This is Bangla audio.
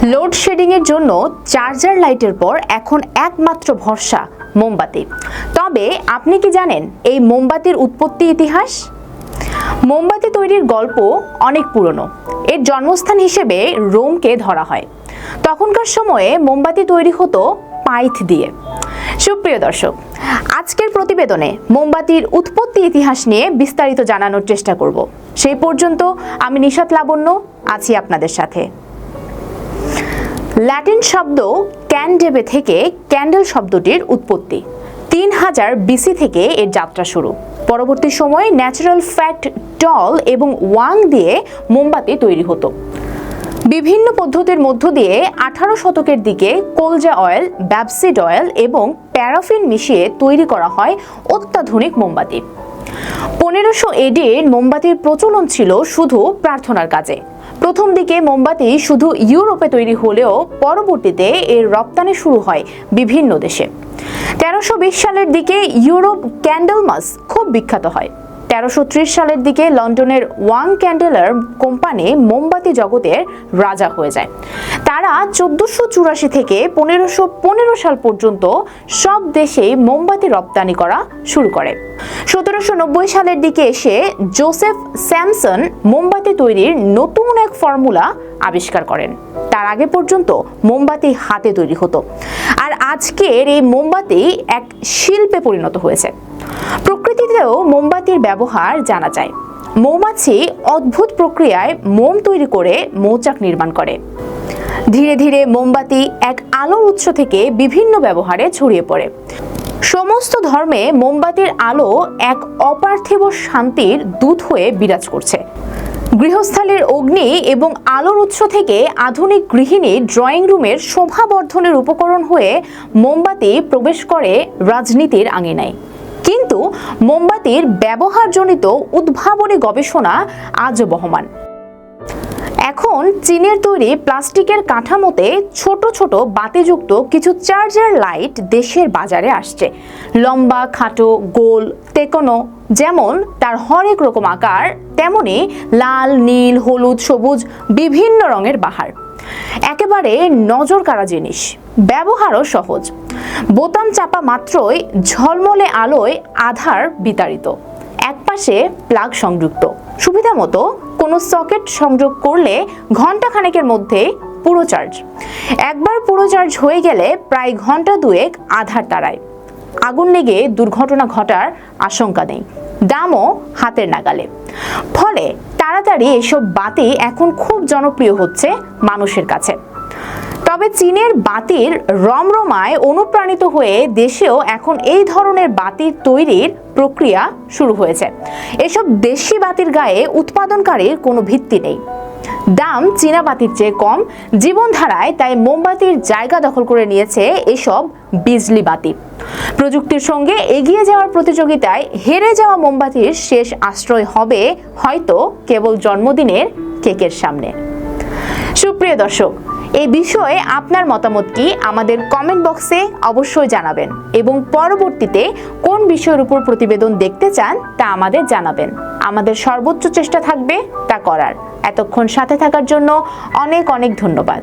লোডশেডিং এর জন্য চার্জার লাইটের পর এখন একমাত্র ভরসা মোমবাতি। তবে আপনি কি জানেন এই মোমবাতির উৎপত্তি ইতিহাস? মোমবাতি তৈরির গল্প অনেক পুরনো। এর জন্মস্থান হিসেবে রোমকে ধরা হয়। তখনকার সময়ে মোমবাতি তৈরি হতো পাইথ দিয়ে। সুপ্রিয় দর্শক, আজকের প্রতিবেদনে মোমবাতির উৎপত্তি ইতিহাস নিয়ে বিস্তারিত জানানোর চেষ্টা করব। সেই পর্যন্ত আমি নিশাত লাবণ্য আছি আপনাদের সাথে। ল্যাটিন শব্দ ক্যান্ডেবে থেকে ক্যান্ডেল শব্দটির উৎপত্তি। 3000 বিসি থেকে এর যাত্রা শুরু। পরবর্তী সময়ে ন্যাচারাল ফ্যাট, টল এবং ওয়াং দিয়ে মোমবাতি তৈরি হতো। বিভিন্ন পদ্ধতির মধ্য দিয়ে 18 শতকের দিকে কলজা অয়েল, ব্যাপসিড অয়েল এবং প্যারাফিন মিশিয়ে তৈরি করা হয় অত্যাধুনিক মোমবাতি। 1500 এডির মোমবাতির প্রচলন ছিল শুধু প্রার্থনার কাজে। প্রথম দিকে মোমবাতি শুধু ইউরোপে তৈরি হলেও পরবর্তীতে এর রপ্তানি শুরু হয় বিভিন্ন দেশে। 1320 সালের দিকে ইউরোপ ক্যান্ডেলমাস খুব বিখ্যাত হয়। 1330 সালের দিকে লন্ডনের ওয়াং ক্যান্ডেলার কোম্পানি মোমবাতি জগতের রাজা হয়ে যায়। তারা 1484 থেকে 1515 সাল পর্যন্ত সব দেশেই মোমবাতি রপ্তানি করা শুরু করে। 1790 সালের দিকে এসে জোসেফ স্যামসন মোমবাতি তৈরির নতুন এক ফর্মুলা আবিষ্কার করেন। তার আগে পর্যন্ত মোমবাতি হাতে তৈরি হতো, আর আজকের এই মোমবাতি এক শিল্পে পরিণত হয়েছে। প্রকৃতিতেও মোমবাতির ব্যবহার জানা যায়। মৌমাছি অদ্ভুত প্রক্রিয়ায় মোম তৈরি করে মৌচাক নির্মাণ করে। ধীরে ধীরে মোমবাতি এক আলোর উৎস থেকে বিভিন্ন ব্যবহারে ছড়িয়ে পড়ে। সমস্ত ধর্মে মোমবাতির আলো এক অপার্থিব শান্তির দূত হয়ে বিরাজ করছে। গৃহস্থালির অগ্নি এবং আলোর উৎস থেকে আধুনিক গৃহিণী ড্রয়িং রুমের শোভাবর্ধনের উপকরণ হয়ে মোমবাতি প্রবেশ করে রাজনীতির আঙিনায়। কিন্তু মোমবাতির ব্যবহারজনিত উদ্ভাবনী গবেষণা আজও বহমান। এখন চীনের তৈরি প্লাস্টিকের কাঠামোতে ছোট ছোট বাতিযুক্ত কিছু চার্জার লাইট দেশের বাজারে আসছে। লম্বা, খাটো, গোল, তেকোনো, যেমন তার হরেক রকম আকার, তেমনি লাল, নীল, হলুদ, সবুজ বিভিন্ন রঙের বাহার। একেবারে নজর কাড়া জিনিস, ব্যবহারও সহজ। বোতাম চাপা মাত্রই ঝলমলে আলোয় আধার বিতাড়িত। একপাশে প্লাগ সংযুক্ত, সুবিধা মতো কোনো সকেট সংযোগ করলে ঘন্টা খানেকের মধ্যে পুরো চার্জ। একবার পুরো চার্জ হয়ে গেলে প্রায় ঘন্টা দুয়েক আধার তাড়ায়। আগুন লেগে দুর্ঘটনা ঘটার আশঙ্কা নেই, দামও হাতের নাগালে। ফলে তাড়াতাড়ি এসব বাতি এখন খুব জনপ্রিয় হচ্ছে মানুষের কাছে। তবে চীনের বাতির রমরমায় অনুপ্রাণিত হয়ে দেশেও এখন এই ধরনের বাতির তৈরির প্রক্রিয়া শুরু হয়েছে। এসব দেশি বাতির গায়ে উৎপাদনকারীর কোনো ভিত্তি নেই। দাম চীনা বাতির চেয়ে কম। জীবনধারায় তাই মোমবাতির জায়গা দখল করে নিয়েছে এসব বিজলি বাতি। প্রযুক্তির সঙ্গে এগিয়ে যাওয়ার প্রতিযোগিতায় হেরে যাওয়া মোমবাতির শেষ আশ্রয় হবে হয়তো কেবল জন্মদিনের কেকের সামনে। সুপ্রিয় দর্শক, এই বিষয়ে আপনার মতামত কি আমাদের কমেন্ট বক্সে অবশ্যই জানাবেন, এবং পরবর্তীতে কোন বিষয়ের উপর প্রতিবেদন দেখতে চান তা আমাদের জানাবেন। আমাদের সর্বোচ্চ চেষ্টা থাকবে তা করার। এতক্ষণ সাথে থাকার জন্য অনেক অনেক ধন্যবাদ।